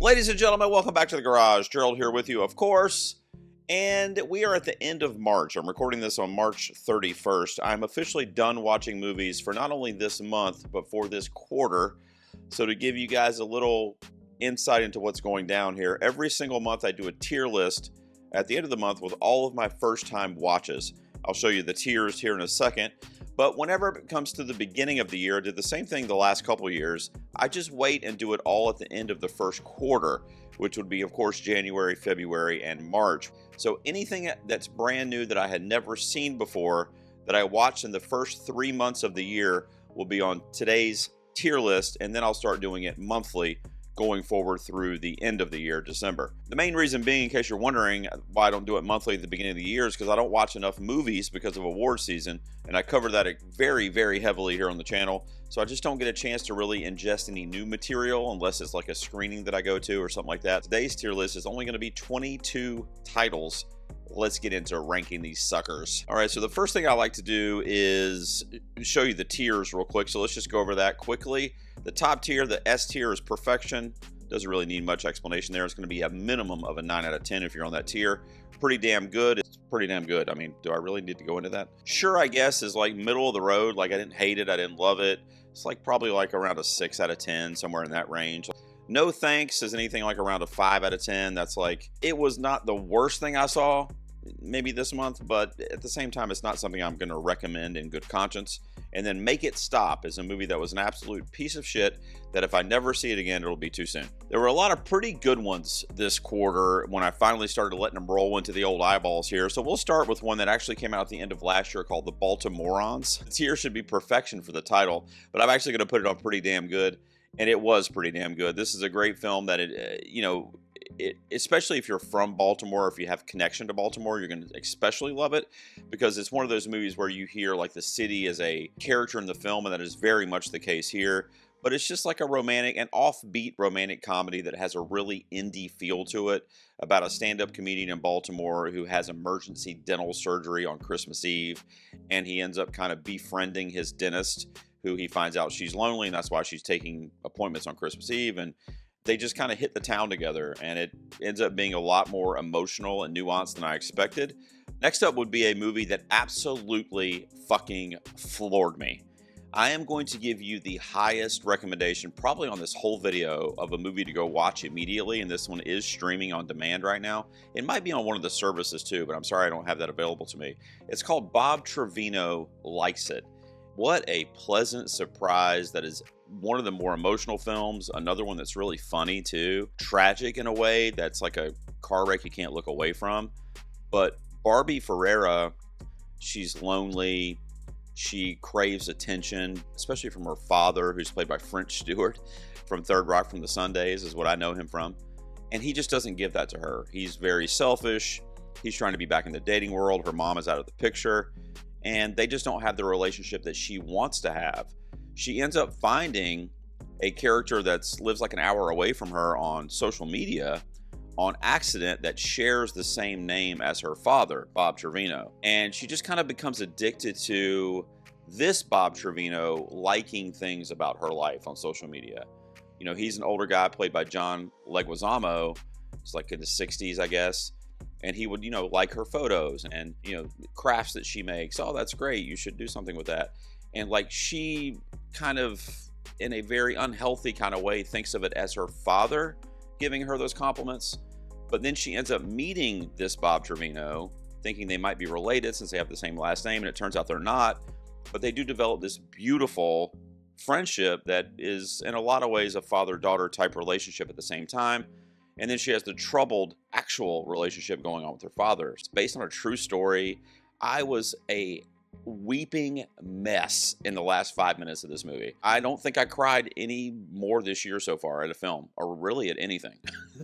Ladies and gentlemen, welcome back to the garage. Gerald here with you, of course. And we are at the end of March. I'm recording this on March 31st. I'm officially done watching movies for not only this month, but for this quarter. So to give you guys a little insight into what's going down here, every single month I do a tier list at the end of the month with all of my first-time watches. I'll show you the tiers here in a second. But whenever it comes to the beginning of the year, I did the same thing the last couple of years. I just wait and do it all at the end of the first quarter, which would be, of course, January, February, and March. So anything that's brand new that I had never seen before that I watched in the first 3 months of the year will be on today's tier list, and then I'll start doing it monthly going forward through the end of the year, December. The main reason being, in case you're wondering why I don't do it monthly at the beginning of the year, is because I don't watch enough movies because of award season, and I cover that very, very heavily here on the channel, so I just don't get a chance to really ingest any new material unless it's like a screening that I go to or something like that. Today's tier list is only going to be 22 titles. Let's get into ranking these suckers. All right, so the first thing I like to do is show you the tiers real quick. So let's just go over that quickly. The top tier, the S tier, is perfection. Doesn't really need much explanation there. It's going to be a minimum of a 9 out of 10 if you're on that tier. Pretty damn good. It's pretty damn good. I mean, do I really need to go into that? Sure, I guess, is like middle of the road. Like, I didn't hate it. I didn't love it. It's like probably like around a 6 out of 10, somewhere in that range. No Thanks is anything like around a 5 out of 10. That's like, it was not the worst thing I saw maybe this month, but at the same time, it's not something I'm going to recommend in good conscience. And then Make It Stop is a movie that was an absolute piece of shit that if I never see it again, it'll be too soon. There were a lot of pretty good ones this quarter when I finally started letting them roll into the old eyeballs here. So we'll start with one that actually came out at the end of last year called The Baltimorons. The tier should be perfection for the title, but I'm actually going to put it on pretty damn good. And it was pretty damn good. This is a great film that especially if you're from Baltimore, if you have connection to Baltimore, you're going to especially love it, because it's one of those movies where you hear like the city as a character in the film, and that is very much the case here. But it's just like a romantic and offbeat romantic comedy that has a really indie feel to it, about a stand-up comedian in Baltimore who has emergency dental surgery on Christmas Eve, and he ends up kind of befriending his dentist, who he finds out she's lonely, and that's why she's taking appointments on Christmas Eve, and they just kind of hit the town together, and it ends up being a lot more emotional and nuanced than I expected. Next up would be a movie that absolutely fucking floored me. I am going to give you the highest recommendation probably on this whole video of a movie to go watch immediately, and this one is streaming on demand right now. It might be on one of the services too, but I'm sorry I don't have that available to me. It's called Bob Trevino Likes It. What a pleasant surprise. That is one of the more emotional films. Another one that's really funny too. Tragic in a way that's like a car wreck you can't look away from. But Barbie Ferreira, she's lonely. She craves attention, especially from her father, who's played by French Stewart from Third Rock from the Sundays, is what I know him from. And he just doesn't give that to her. He's very selfish. He's trying to be back in the dating world. Her mom is out of the picture. And they just don't have the relationship that she wants to have. She ends up finding a character that lives like an hour away from her on social media on accident that shares the same name as her father, Bob Trevino. And she just kind of becomes addicted to this Bob Trevino liking things about her life on social media. You know, he's an older guy played by John Leguizamo. He's like in the 60s, I guess. And he would, like her photos and, crafts that she makes. Oh, that's great. You should do something with that. And like she kind of, in a very unhealthy kind of way, thinks of it as her father giving her those compliments. But then she ends up meeting this Bob Trevino, thinking they might be related since they have the same last name. And it turns out they're not. But they do develop this beautiful friendship that is, in a lot of ways, a father-daughter type relationship at the same time. And then she has the troubled actual relationship going on with her father. It's based on a true story. I was a weeping mess in the last 5 minutes of this movie. I don't think I cried any more this year so far at a film, or really at anything.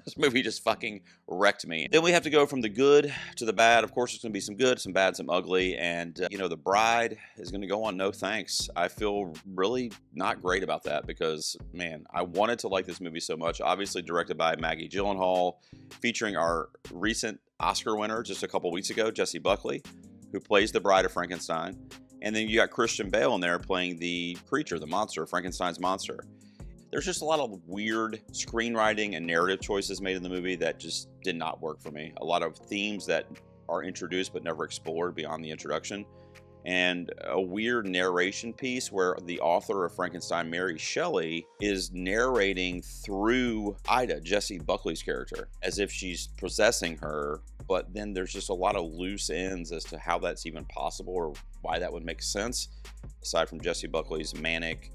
This movie just fucking wrecked me. Then we have to go from the good to the bad. Of course, there's going to be some good, some bad, some ugly. And, The Bride is going to go on No Thanks. I feel really not great about that because, man, I wanted to like this movie so much. Obviously directed by Maggie Gyllenhaal, featuring our recent Oscar winner just a couple weeks ago, Jessie Buckley, who plays the Bride of Frankenstein. And then you got Christian Bale in there playing the creature, the monster, Frankenstein's monster. There's just a lot of weird screenwriting and narrative choices made in the movie that just did not work for me. A lot of themes that are introduced but never explored beyond the introduction. And a weird narration piece where the author of Frankenstein, Mary Shelley, is narrating through Ida, Jessie Buckley's character, as if she's possessing her. But then there's just a lot of loose ends as to how that's even possible or why that would make sense. Aside from Jessie Buckley's manic,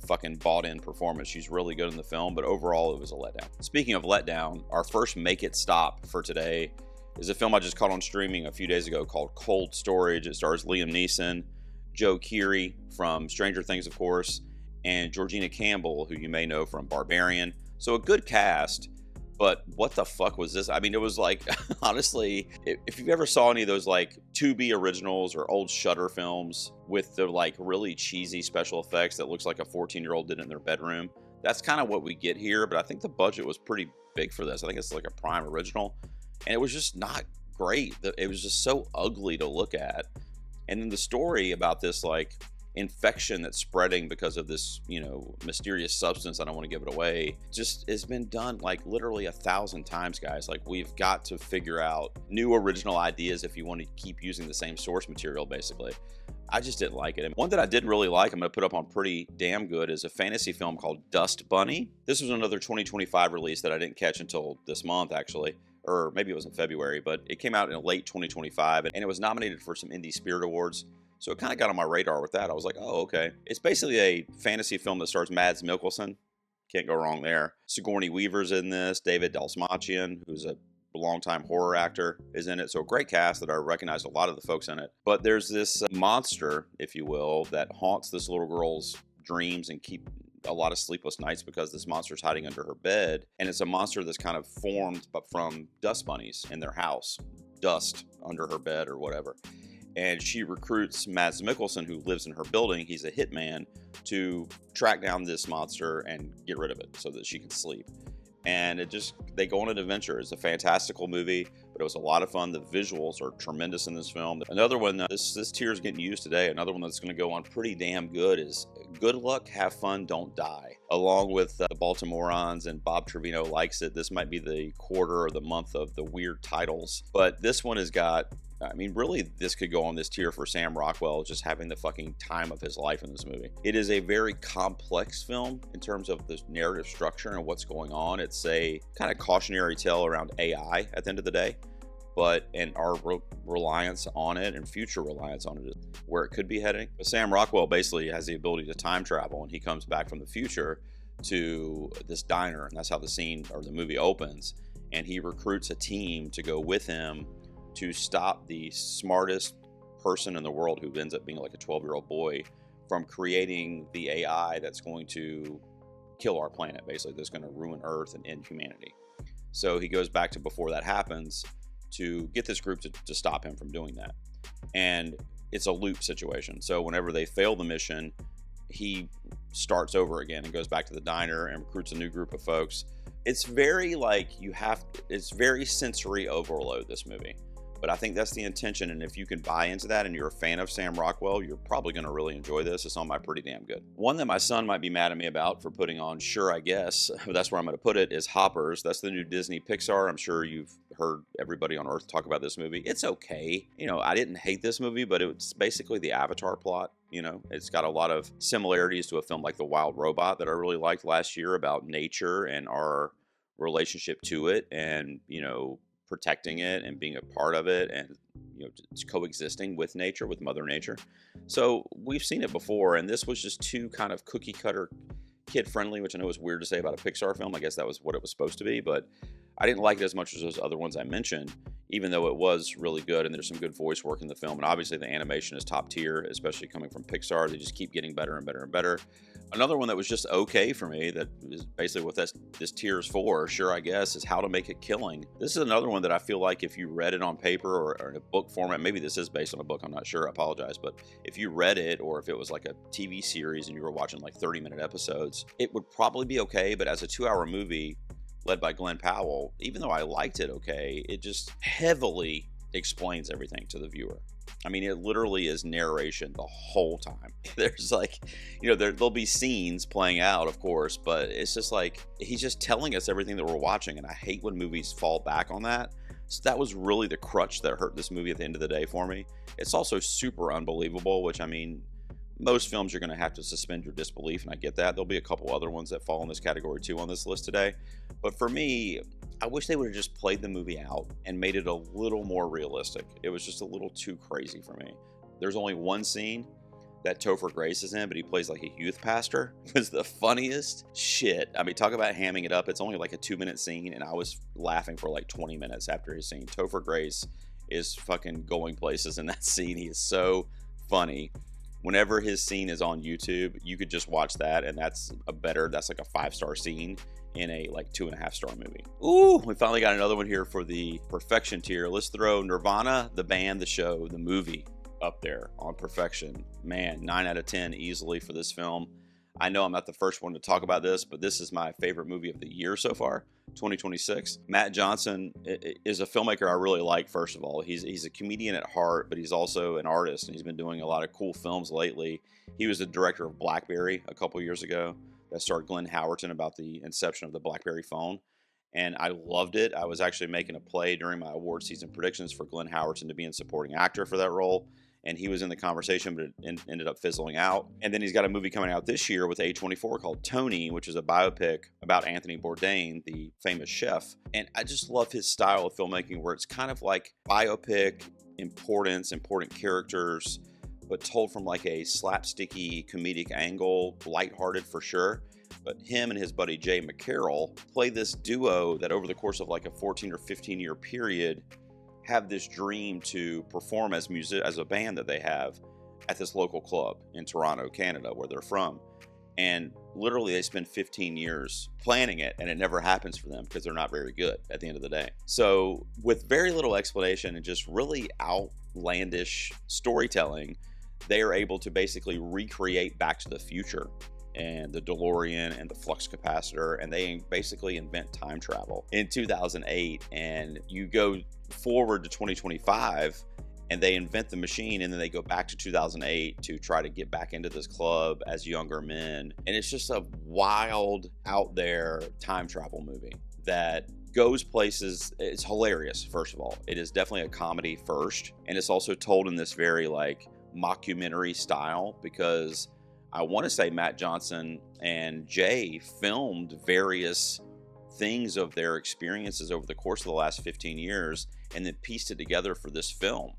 fucking bought-in performance, she's really good in the film, but overall it was a letdown. Speaking of letdown, our first Make It Stop for today is a film I just caught on streaming a few days ago called Cold Storage. It stars Liam Neeson, Joe Keery from Stranger Things, of course, and Georgina Campbell, who you may know from Barbarian. So a good cast, but what the fuck was this? I mean, it was like, honestly, if you've ever saw any of those like Tubi originals or old Shudder films with the like really cheesy special effects that looks like a 14-year-old did in their bedroom, that's kind of what we get here, but I think the budget was pretty big for this. I think it's like a prime original. And it was just not great. It was just so ugly to look at. And then the story about this like infection that's spreading because of this, mysterious substance, I don't want to give it away, just has been done like literally 1,000 times, guys. Like, we've got to figure out new original ideas if you want to keep using the same source material, basically. I just didn't like it. And one that I did really like, I'm going to put up on Pretty Damn Good, is a fantasy film called Dust Bunny. This was another 2025 release that I didn't catch until this month, actually. Or maybe it was in February, but it came out in late 2025, and it was nominated for some Indie Spirit Awards. So it kind of got on my radar with that. I was like, oh, okay. It's basically a fantasy film that stars Mads Mikkelsen. Can't go wrong there. Sigourney Weaver's in this. David Dastmalchian, who's a longtime horror actor, is in it. So a great cast that I recognize a lot of the folks in it. But there's this monster, if you will, that haunts this little girl's dreams and keep a lot of sleepless nights because this monster's hiding under her bed. And it's a monster that's kind of formed but from dust bunnies in their house, dust under her bed or whatever. And she recruits Mads Mikkelsen, who lives in her building. He's a hitman, to track down this monster and get rid of it so that she can sleep. And they go on an adventure. It's a fantastical movie, but it was a lot of fun. The visuals are tremendous in this film. Another one, this tier is getting used today. Another one that's going to go on Pretty Damn Good is Good Luck, Have Fun, Don't Die. Along with the Baltimoreans and Bob Trevino Likes It, this might be the quarter or the month of the weird titles. But this one has got, I mean, really, this could go on this tier for Sam Rockwell, just having the fucking time of his life in this movie. It is a very complex film in terms of the narrative structure and what's going on. It's a kind of cautionary tale around AI at the end of the day, and our reliance on it and future reliance on it, where it could be heading. But Sam Rockwell basically has the ability to time travel, and he comes back from the future to this diner, and that's how the scene or the movie opens. And he recruits a team to go with him to stop the smartest person in the world, who ends up being like a 12-year-old boy, from creating the AI that's going to kill our planet, basically, that's going to ruin Earth and end humanity. So he goes back to before that happens to get this group to stop him from doing that. And it's a loop situation. So whenever they fail the mission, he starts over again and goes back to the diner and recruits a new group of folks. It's very it's very sensory overload, this movie. But I think that's the intention, and if you can buy into that and you're a fan of Sam Rockwell, you're probably going to really enjoy this. It's on my Pretty Damn Good. One that my son might be mad at me about for putting on, sure, I guess, but that's where I'm going to put it, is Hoppers. That's the new Disney Pixar. I'm sure you've heard everybody on Earth talk about this movie. It's okay. I didn't hate this movie, but it's basically the Avatar plot. It's got a lot of similarities to a film like The Wild Robot that I really liked last year, about nature and our relationship to it, and, protecting it and being a part of it, and just coexisting with nature, with Mother Nature. So we've seen it before, and this was just too kind of cookie cutter, kid friendly, which I know is weird to say about a Pixar film. I guess that was what it was supposed to be, but I didn't like it as much as those other ones I mentioned, even though it was really good and there's some good voice work in the film. And obviously the animation is top tier, especially coming from Pixar. They just keep getting better and better and better. Another one that was just okay for me, that is basically what this tier is for, sure, I guess, is How to Make a Killing. This is another one that I feel like if you read it on paper or in a book format, maybe this is based on a book, I'm not sure, I apologize, but if you read it, or if it was like a TV series and you were watching like 30-minute episodes, it would probably be okay. But as a 2-hour movie led by Glenn Powell, even though I liked it okay, it just heavily explains everything to the viewer. I mean, it literally is narration the whole time. There's like, there'll be scenes playing out, of course, but it's just like he's just telling us everything that we're watching. And I hate when movies fall back on that. So that was really the crutch that hurt this movie at the end of the day for me. It's also super unbelievable, which, I mean, most films you're going to have to suspend your disbelief, and I get that. There'll be a couple other ones that fall in this category too on this list today. But for me, I wish they would have just played the movie out and made it a little more realistic. It was just a little too crazy for me. There's only one scene that Topher Grace is in, but he plays like a youth pastor. It was the funniest shit. I mean, talk about hamming it up. It's only like a 2-minute scene, and I was laughing for like 20 minutes after his scene. Topher Grace is fucking going places in that scene. He is so funny. Whenever his scene is on YouTube, you could just watch that, and that's like a 5-star scene in a like 2.5-star movie. Ooh, we finally got another one here for the perfection tier. Let's throw Nirvana, the band, the show, the movie up there on perfection. Man, 9 out of 10 easily for this film. I know I'm not the first one to talk about this, but this is my favorite movie of the year so far, 2026. Matt Johnson is a filmmaker I really like, first of all. He's a comedian at heart, but he's also an artist, and he's been doing a lot of cool films lately. He was the director of BlackBerry a couple years ago. That starred Glenn Howerton about the inception of the BlackBerry phone. And I loved it. I was actually making a play during my award season predictions for Glenn Howerton to be in supporting actor for that role. And he was in the conversation, but it ended up fizzling out. And then he's got a movie coming out this year with A24 called Tony, which is a biopic about Anthony Bourdain, the famous chef. And I just love his style of filmmaking, where it's kind of like biopic, important characters, but told from like a slapsticky comedic angle, lighthearted for sure. But him and his buddy Jay McCarroll play this duo that over the course of like a 14 or 15 year period have this dream to perform as a band that they have at this local club in Toronto, Canada, where they're from. And literally they spend 15 years planning it, and it never happens for them because they're not very good at the end of the day. So with very little explanation and just really outlandish storytelling, they are able to basically recreate Back to the Future and the DeLorean and the flux capacitor, and they basically invent time travel in 2008. And you go forward to 2025 and they invent the machine, and then they go back to 2008 to try to get back into this club as younger men. And it's just a wild, out there time travel movie that goes places. It's hilarious. First of all, it is definitely a comedy first, and it's also told in this very like mockumentary style, because I want to say Matt Johnson and Jay filmed various things of their experiences over the course of the last 15 years and then pieced it together for this film.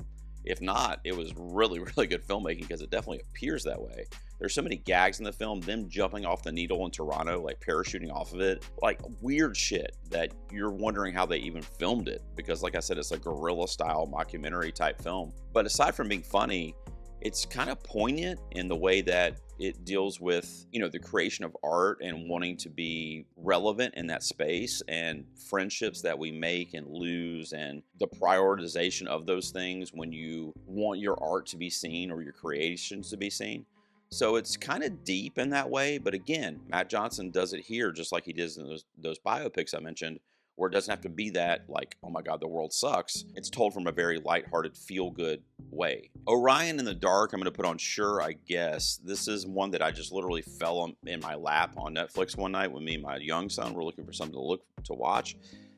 If not, it was really, really good filmmaking, because it definitely appears that way. There's so many gags in the film, them jumping off the needle in Toronto, like parachuting off of it, like weird shit that you're wondering how they even filmed it, because like I said, it's a guerrilla style mockumentary type film. But aside from being funny, it's kind of poignant in the way that it deals with, the creation of art and wanting to be relevant in that space, and friendships that we make and lose, and the prioritization of those things when you want your art to be seen or your creations to be seen. So it's kind of deep in that way. But again, Matt Johnson does it here just like he does in those biopics I mentioned, where it doesn't have to be that like, oh my God, the world sucks. It's told from a very lighthearted, feel-good way. Orion in the Dark, I'm going to put on Sure, I Guess. This is one that I just literally fell in my lap on Netflix one night when me and my young son were looking for something to watch.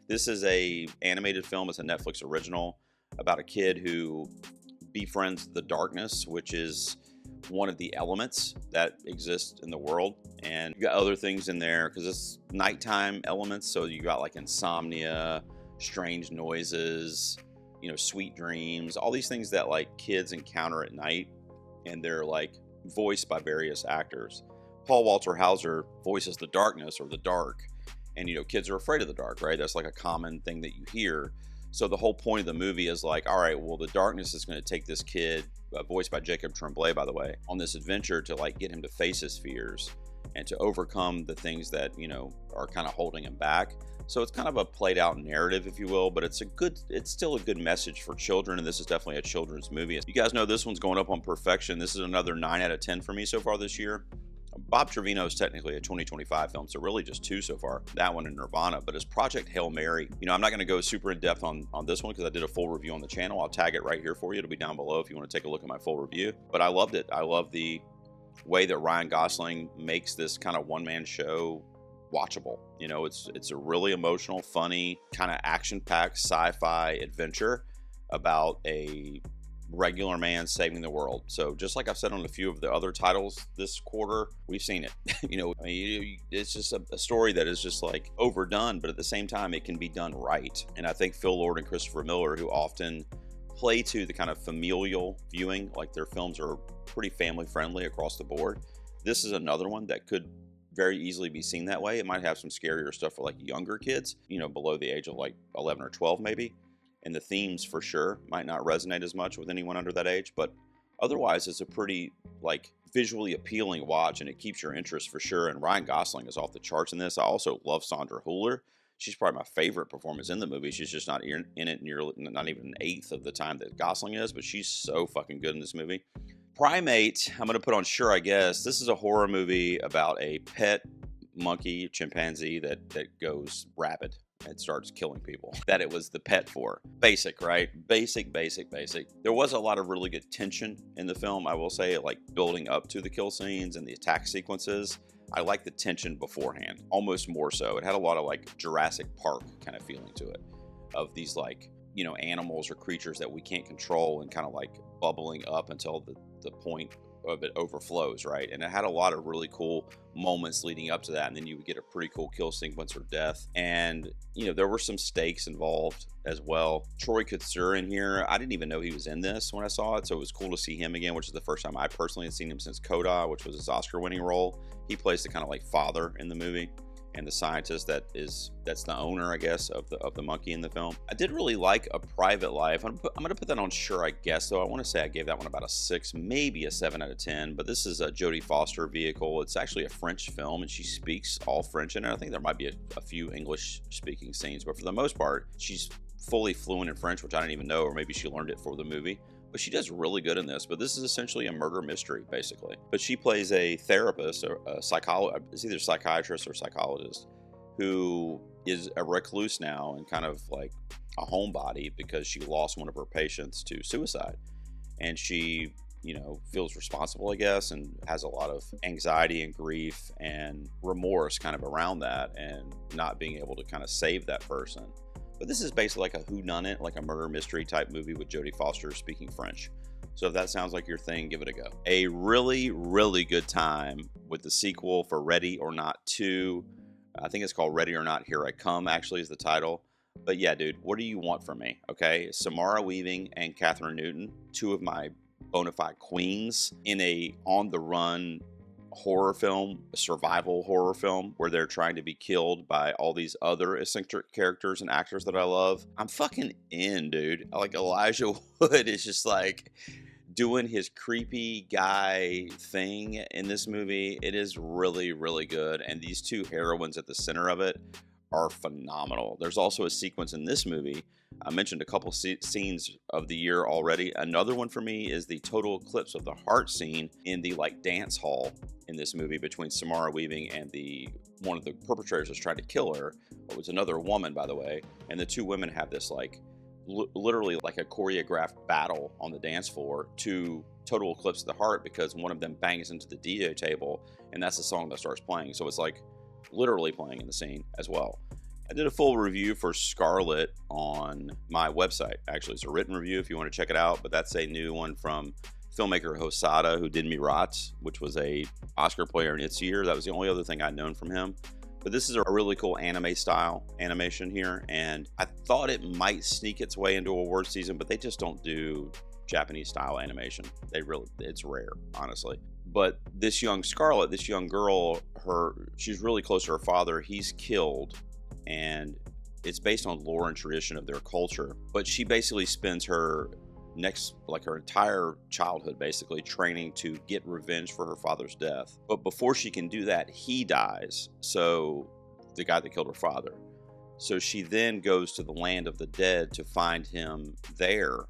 This is a animated film. It's a Netflix original about a kid who befriends the darkness, which is one of the elements that exist in the world. And you got other things in there because it's nighttime elements. So you got like insomnia, strange noises, sweet dreams, all these things that like kids encounter at night. And they're like voiced by various actors. Paul Walter Hauser voices the darkness or the dark. And, kids are afraid of the dark, right? That's like a common thing that you hear. So the whole point of the movie is like, all right, well, the darkness is going to take this kid, voiced by Jacob Tremblay, by the way, on this adventure to like get him to face his fears and to overcome the things that, are kind of holding him back. So it's kind of a played out narrative, if you will, but it's still a good message for children. And this is definitely a children's movie. You guys know this one's going up on perfection. This is another 9 out of 10 for me so far this year. Bob Trevino is technically a 2025 film, so really just two so far, that one and Nirvana. But his Project Hail Mary, I'm not going to go super in depth on this one because I did a full review on the channel. I'll tag it right here for you. It'll be down below if you want to take a look at my full review. But I loved it. I love the way that Ryan Gosling makes this kind of one-man show watchable. It's a really emotional, funny, kind of action-packed sci-fi adventure about a regular man saving the world. So just like I've said on a few of the other titles this quarter, we've seen it. It's just a story that is just like overdone, but at the same time, it can be done right. And I think Phil Lord and Christopher Miller, who often play to the kind of familial viewing, like their films are pretty family friendly across the board. This is another one that could very easily be seen that way. It might have some scarier stuff for like younger kids, below the age of like 11 or 12 maybe. And the themes for sure might not resonate as much with anyone under that age, but otherwise it's a pretty like visually appealing watch, and it keeps your interest for sure. And Ryan Gosling is off the charts in this. I also love Sandra Hüller. She's probably my favorite performance in the movie. She's just not in it nearly, not even an eighth of the time that Gosling is, but she's so fucking good in this movie. Primate, I'm going to put on Sure I Guess. This is a horror movie about a pet monkey, chimpanzee that goes rabid and starts killing people that it was the pet for. Basic, right? Basic. There was a lot of really good tension in the film, I will say, like building up to the kill scenes and the attack sequences. I like the tension beforehand, almost more so. It had a lot of like Jurassic Park kind of feeling to it, of these like, animals or creatures that we can't control and kind of like bubbling up until the point of it overflows, right? And it had a lot of really cool moments leading up to that, and then you would get a pretty cool kill sequence or death. And there were some stakes involved as well. Troy Kotsur in here, I didn't even know he was in this when I saw it, so it was cool to see him again, which is the first time I personally had seen him since Coda, which was his Oscar-winning role. He plays the kind of like father in the movie, and the scientist that's the owner, I guess, of the monkey in the film. I did really like A Private Life. I'm gonna put that on Sure I Guess, though. I want to say I gave that one about a 6, maybe a 7 out of 10. But this is a Jodie Foster vehicle. It's actually a French film, and she speaks all French in it. I think there might be a few English-speaking scenes, but for the most part, she's fully fluent in French, which I didn't even know, or maybe she learned it for the movie. But she does really good in this. But this is essentially a murder mystery, basically. But she plays a therapist or a psychologist. It's either psychiatrist or psychologist who is a recluse now and kind of like a homebody because she lost one of her patients to suicide. And she, feels responsible, I guess, and has a lot of anxiety and grief and remorse kind of around that and not being able to kind of save that person. But this is basically like a whodunit, like a murder mystery type movie with Jodie Foster speaking French. So if that sounds like your thing, give it a go. A really, really good time with the sequel for Ready or Not 2. I think it's called Ready or Not, Here I Come, actually, is the title. But yeah, dude, what do you want from me? Okay, Samara Weaving and Catherine Newton, two of my bona fide queens in a on-the-run horror film, a survival horror film where they're trying to be killed by all these other eccentric characters and actors that I love. I'm fucking in, dude. Like Elijah Wood is just like doing his creepy guy thing in this movie. It is really, really good. And these two heroines at the center of it are phenomenal. There's also a sequence in this movie. I mentioned a couple scenes of the year already. Another one for me is the total eclipse of the heart scene in the like dance hall in this movie between Samara Weaving and one of the perpetrators that's trying to kill her. It was another woman, by the way. And the two women have this like literally like a choreographed battle on the dance floor to Total Eclipse of the Heart because one of them bangs into the DJ table and that's the song that starts playing. So it's like literally playing in the scene as well. I did a full review for Scarlet on my website. Actually, it's a written review if you want to check it out, but that's a new one from filmmaker Hosada, who did Mirat, which was a Oscar player in its year. That was the only other thing I'd known from him. But this is a really cool anime style animation here, and I thought it might sneak its way into award season, but they just don't do Japanese style animation. It's rare, honestly. But this young Scarlet, this young girl, she's really close to her father. He's killed, and it's based on lore and tradition of their culture. But she basically spends her entire childhood basically training to get revenge for her father's death. But before she can do that, he dies. So the guy that killed her father. So she then goes to the land of the dead to find him there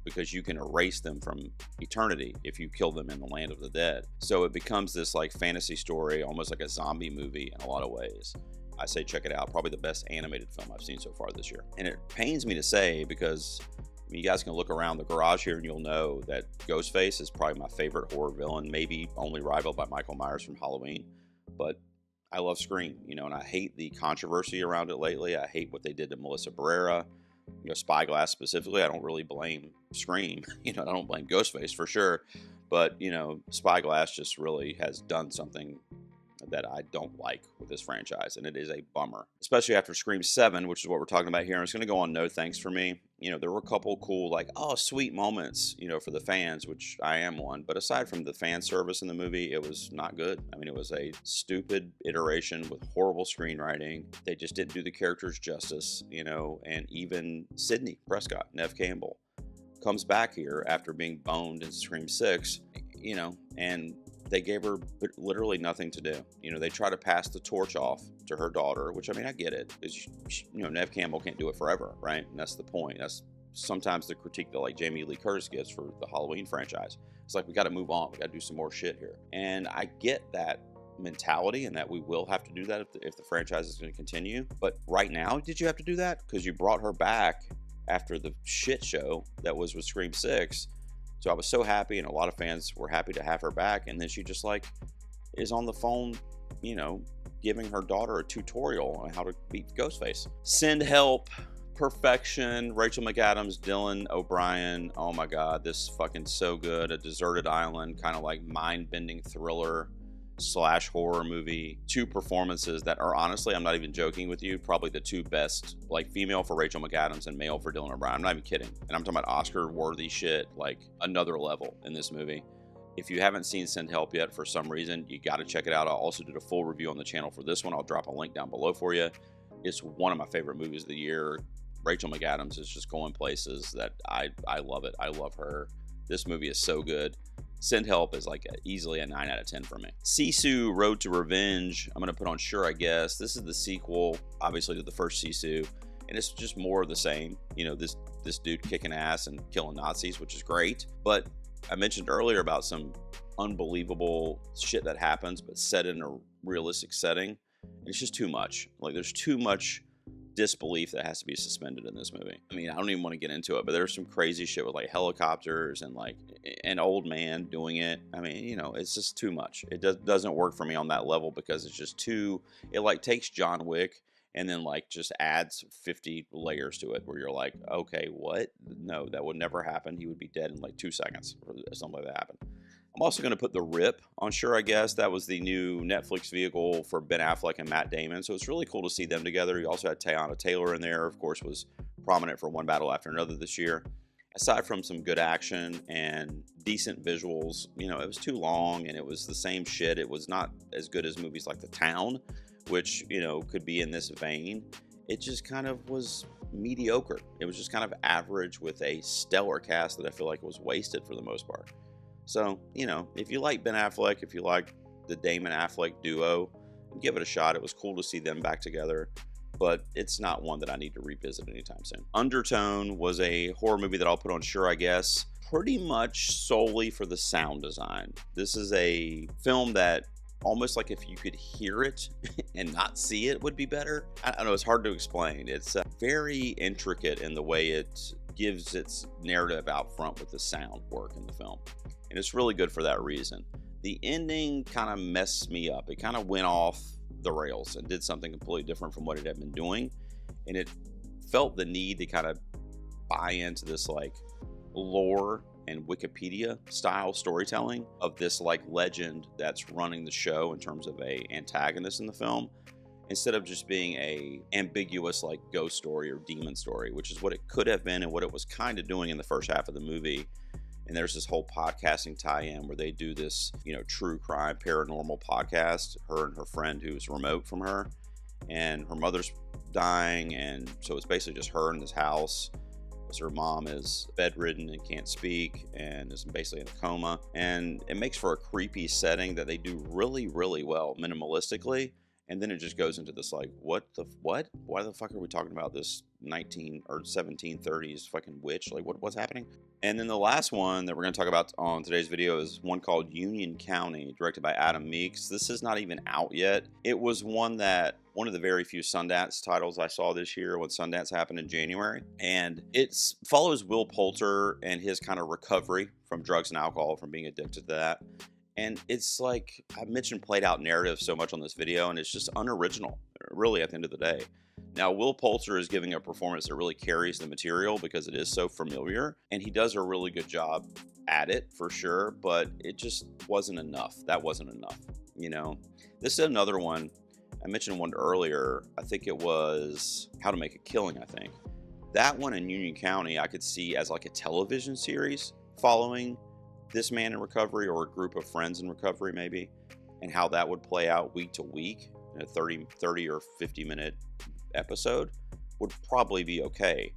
because you can erase them from eternity if you kill them in the land of the dead. So it becomes this like fantasy story, almost like a zombie movie in a lot of ways. I say check it out. Probably the best animated film I've seen so far this year. And it pains me to say, because you guys can look around the garage here and you'll know that Ghostface is probably my favorite horror villain, maybe only rivaled by Michael Myers from Halloween. But I love Scream, and I hate the controversy around it lately. I hate what they did to Melissa Barrera. Spyglass specifically, I don't really blame Scream. I don't blame Ghostface for sure. But, Spyglass just really has done something that I don't like with this franchise, and it is a bummer, especially after Scream 7, which is what we're talking about here. And it's going to go on no thanks for me. There were a couple cool, like, oh, sweet moments, for the fans, which I am one. But aside from the fan service in the movie, it was not good. I mean, it was a stupid iteration with horrible screenwriting. They just didn't do the characters justice, and even Sidney Prescott, Neve Campbell, comes back here after being boned in Scream 6, and they gave her literally nothing to do. They try to pass the torch off to her daughter, which, I get it. Because, Neve Campbell can't do it forever, right? And that's the point. That's sometimes the critique that, like, Jamie Lee Curtis gets for the Halloween franchise. It's like, we got to move on. We got to do some more shit here. And I get that mentality and that we will have to do that if the franchise is going to continue. But right now, did you have to do that? Because you brought her back after the shit show that was with Scream 6. So I was so happy, and a lot of fans were happy to have her back. And then she just is on the phone, giving her daughter a tutorial on how to beat Ghostface. Send Help, perfection. Rachel McAdams, Dylan O'Brien. Oh my God, this fucking so good. A deserted island, kind of like mind-bending thriller / horror movie. Two performances that are, honestly, I'm not even joking with you, probably the two best, like female for Rachel McAdams and male for Dylan O'Brien. I'm not even kidding. And I'm talking about Oscar-worthy shit, like another level in this movie. If you haven't seen Send Help yet for some reason, you got to check it out. I also did a full review on the channel for this one. I'll drop a link down below for you. It's one of my favorite movies of the year. Rachel McAdams is just going places that I love it. I love her. This movie is so good. Send Help is easily a 9 out of 10 for me. Sisu, Road to Revenge. I'm going to put on Sure I Guess. This is the sequel, obviously, to the first Sisu. And it's just more of the same. This dude kicking ass and killing Nazis, which is great. But I mentioned earlier about some unbelievable shit that happens, but set in a realistic setting. And it's just too much. There's too much disbelief that has to be suspended in this movie. I don't even want to get into it, but there's some crazy shit with helicopters and an old man doing it. It's just too much. It doesn't work for me on that level because it's just too, it takes John Wick and then just adds 50 layers to it where you're like, okay, what? No, that would never happen. He would be dead in 2 seconds or something like that happened. I'm also going to put The Rip on Sure I Guess. That was the new Netflix vehicle for Ben Affleck and Matt Damon. So it's really cool to see them together. You also had Teyana Taylor in there, of course, was prominent for One Battle After Another this year. Aside from some good action and decent visuals, it was too long and it was the same shit. It was not as good as movies like The Town, which, could be in this vein. It just kind of was mediocre. It was just kind of average with a stellar cast that I feel like was wasted for the most part. So, if you like Ben Affleck, if you like the Damon Affleck duo, give it a shot. It was cool to see them back together, but it's not one that I need to revisit anytime soon. Undertone was a horror movie that I'll put on Sure I Guess, pretty much solely for the sound design. This is a film that almost if you could hear it and not see it would be better. I don't know, it's hard to explain. It's very intricate in the way it gives its narrative out front with the sound work in the film. And it's really good for that reason. The ending kind of messed me up. It kind of went off the rails and did something completely different from what it had been doing. And it felt the need to kind of buy into this lore and Wikipedia style storytelling of this legend that's running the show in terms of a antagonist in the film, instead of just being a ambiguous ghost story or demon story, which is what it could have been and what it was kind of doing in the first half of the movie. And there's this whole podcasting tie-in where they do this, true crime paranormal podcast, her and her friend who's remote from her, and her mother's dying. And so it's basically just her in this house, because her mom is bedridden and can't speak and is basically in a coma. And it makes for a creepy setting that they do really, really well minimalistically. And then it just goes into this like, what? Why the fuck are we talking about this 19 or 1730s fucking witch? Like, what's happening? And then the last one that we're going to talk about on today's video is one called Union County, directed by Adam Meeks. This is not even out yet. It was one of the very few Sundance titles I saw this year when Sundance happened in January. And it follows Will Poulter and his kind of recovery from drugs and alcohol, from being addicted to that. And it's like, I mentioned played out narrative so much on this video, and it's just unoriginal, really, at the end of the day. Now, Will Poulter is giving a performance that really carries the material because it is so familiar, and he does a really good job at it, for sure, but it just wasn't enough. That wasn't enough, you know? This is another one. I mentioned one earlier. I think it was How to Make a Killing, I think. That one in Union County, I could see as like a television series following this man in recovery, or a group of friends in recovery maybe, and how that would play out week to week in a 30 or 50 minute episode would probably be okay.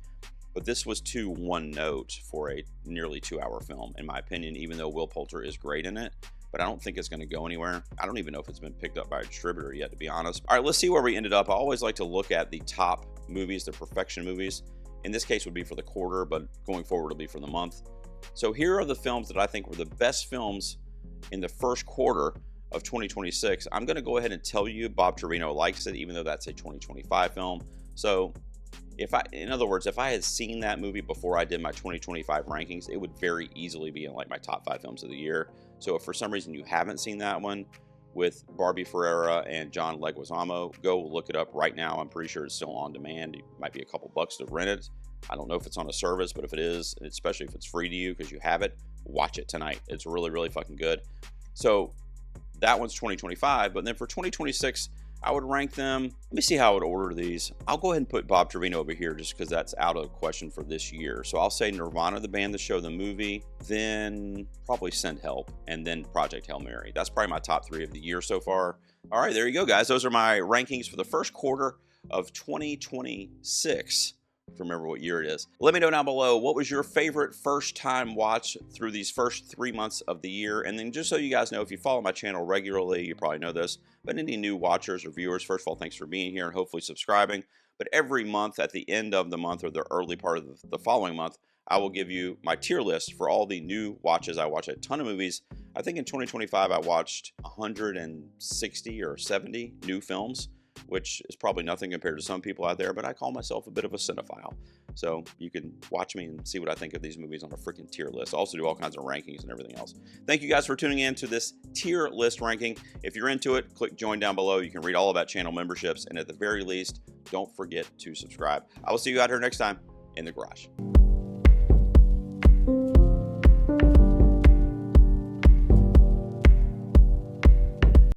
But this was too one note for a nearly 2-hour film, in my opinion, even though Will Poulter is great in it. But I don't think it's going to go anywhere. I don't even know if it's been picked up by a distributor yet, to be honest. All right, let's see where we ended up. I always like to look at the top movies, the perfection movies. In this case would be for the quarter, but going forward it'll be for the month. So here are the films that I think were the best films in the first quarter of 2026. I'm going to go ahead and tell you Bob Trevino likes it, even though that's a 2025 film. So in other words, if I had seen that movie before I did my 2025 rankings, it would very easily be in like my top 5 films of the year. So if for some reason you haven't seen that one with Barbie Ferreira and John Leguizamo, go look it up right now. I'm pretty sure it's still on demand. It might be a couple bucks to rent it. I don't know if it's on a service, but if it is, and especially if it's free to you because you have it, watch it tonight. It's really, really fucking good. So that one's 2025, but then for 2026, I would rank them. Let me see how I would order these. I'll go ahead and put Bob Trevino over here just because that's out of the question for this year. So I'll say Nirvana, the band, the show, the movie, then probably Send Help, and then Project Hail Mary. That's probably my top 3 of the year so far. All right, there you go, guys. Those are my rankings for the first quarter of 2026. To remember what year it is. Let me know down below, what was your favorite first time watch through these first 3 months of the year? And then just so you guys know, if you follow my channel regularly, you probably know this, but any new watchers or viewers, first of all, thanks for being here and hopefully subscribing. But every month at the end of the month or the early part of the following month, I will give you my tier list for all the new watches. I watch a ton of movies. I think in 2025, I watched 160 or 70 new films, which is probably nothing compared to some people out there, but I call myself a bit of a cinephile. So you can watch me and see what I think of these movies on a freaking tier list. I also do all kinds of rankings and everything else. Thank you guys for tuning in to this tier list ranking. If you're into it, click join down below. You can read all about channel memberships, and at the very least, don't forget to subscribe. I will see you out here next time in the garage.